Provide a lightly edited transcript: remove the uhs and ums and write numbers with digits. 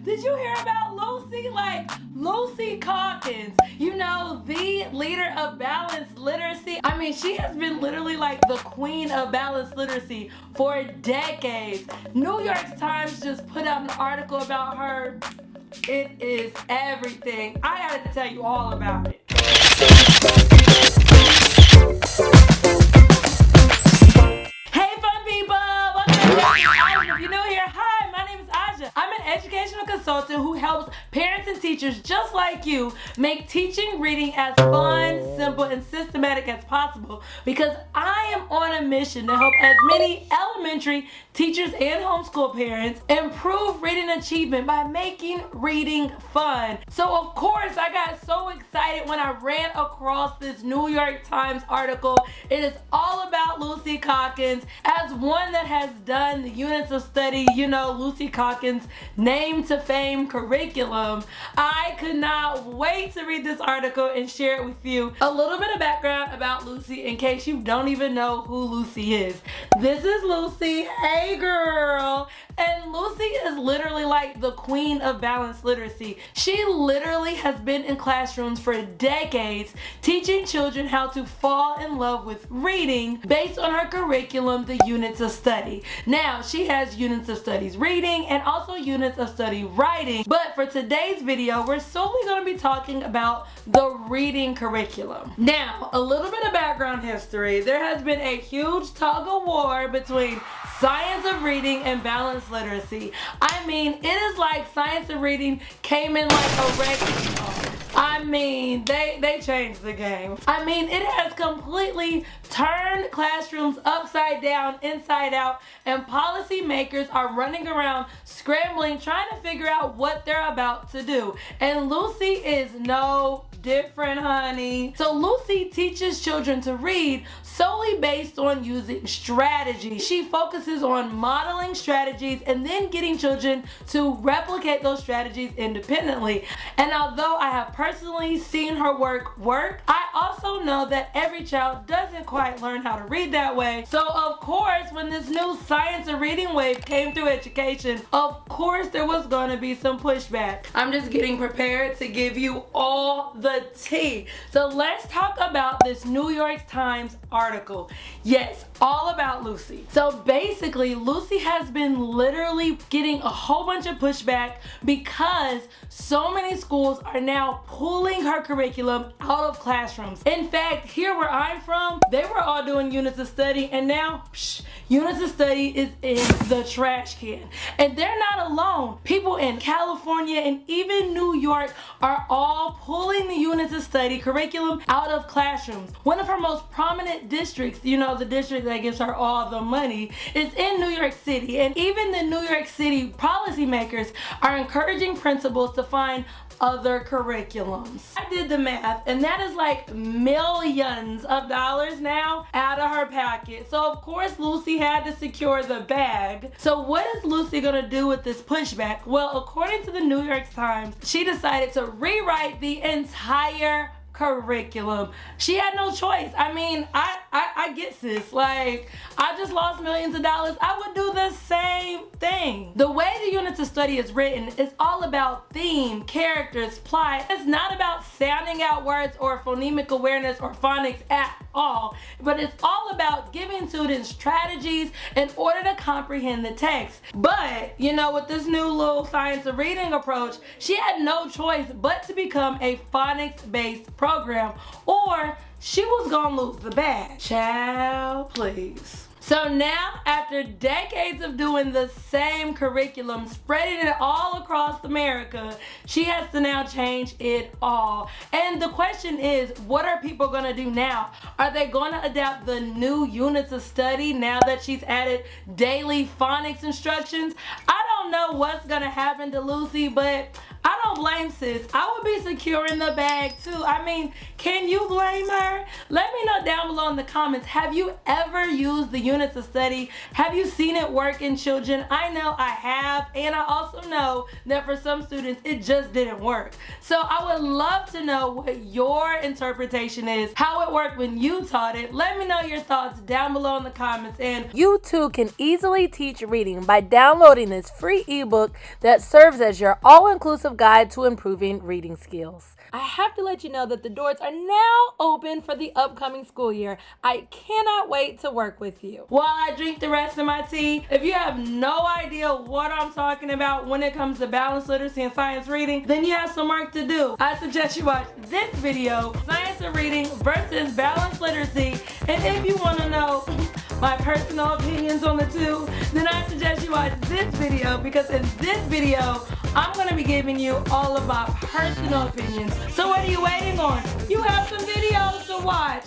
Did you hear about Lucy? Like, Lucy Calkins, you know, the leader of balanced literacy. I mean, she has been literally like the queen of balanced literacy for decades. New York Times just put out an article about her. It is everything. I gotta tell you all about it. Hey fun people! Welcome to Aja. If you're new here, hi, my name is Aja. I'm an educational consultant who helps parents and teachers just like you make teaching reading as fun, simple, and systematic as possible because I am on a mission to help as many elementary teachers and homeschool parents improve reading achievement by making reading fun. So of course I got so excited when I ran across this New York Times article. It is all about Lucy Calkins. As one that has done the units of study, you know, Lucy Calkins' name to fame curriculum, I could not wait to read this article and share it with you. A little bit of background about Lucy in case you don't even know who Lucy is. This is Lucy. Hey girl. And Lucy is literally like the queen of balanced literacy. She literally has been in classrooms for decades teaching children how to fall in love with reading based on her curriculum, the units of study. Now, she has units of studies reading and also units of study writing. But for today's video, we're solely going to be talking about the reading curriculum. Now, a little bit of background history. There has been a huge tug of war between science of reading and balanced literacy. I mean, it is like science of reading came in like a wrecking ball. I mean, they changed the game. I mean, it has completely turned classrooms upside down, inside out, and policymakers are running around scrambling, trying to figure out what they're about to do. And Lucy is no different, honey. So Lucy teaches children to read solely based on using strategy. She focuses on modeling strategies and then getting children to replicate those strategies independently. And although I have personally seen her work, I also know that every child doesn't quite learn how to read that way. So of course, when this new science of reading wave came through education, of course there was going to be some pushback. I'm just getting prepared to give you all the tea. So let's talk about this New York Times article. Yes, all about Lucy. So basically, Lucy has been literally getting a whole bunch of pushback because so many schools are now pulling her curriculum out of classrooms. In fact, here where I'm from, they were all doing units of study, and now units of study is in the trash can. And they're not alone. People in California and even New York are all pulling the units of study curriculum out of classrooms. One of her most prominent districts, you know, the district that gives her all the money, is in New York City. And even the New York City policymakers are encouraging principals to find other curriculums. I did the math, and that is like millions of dollars now out of her pocket. So of course Lucy had to secure the bag. So what is Lucy gonna do with this pushback? Well, according to the New York Times, she decided to rewrite the entire curriculum. She had no choice. I mean, I get this. Like, I just lost millions of dollars. I would do the same thing. The way the units of study is written is all about theme, characters, plot. It's not about sounding out words or phonemic awareness or phonics at all, but it's all about giving students strategies in order to comprehend the text. But, you know, with this new little science of reading approach, she had no choice but to become a phonics-based program, or she was gonna lose the bag. Child, please. So now, after decades of doing the same curriculum, spreading it all across America, she has to now change it all. And the question is, what are people gonna do now? Are they gonna adapt the new units of study now that she's added daily phonics instructions? I don't know what's gonna happen to Lucy, but I don't blame sis. I would be secure in the bag too. I mean, can you blame her? Let me know down below in the comments. Have you ever used the units of study? Have you seen it work in children? I know I have, and I also know that for some students it just didn't work. So I would love to know what your interpretation is, how it worked when you taught it. Let me know your thoughts down below in the comments. And you too can easily teach reading by downloading this free ebook that serves as your all-inclusive guide to improving reading skills. I have to let you know that the doors are now open for the upcoming school year. I cannot wait to work with you. While I drink the rest of my tea, if you have no idea what I'm talking about when it comes to balanced literacy and science reading, then you have some work to do. I suggest you watch this video, Science of Reading versus Balanced Literacy, and if you want to know my personal opinions on the two, then I suggest you watch this video, because in this video, I'm going to be giving you all of my personal opinions. So what are you waiting on? You have some videos to watch.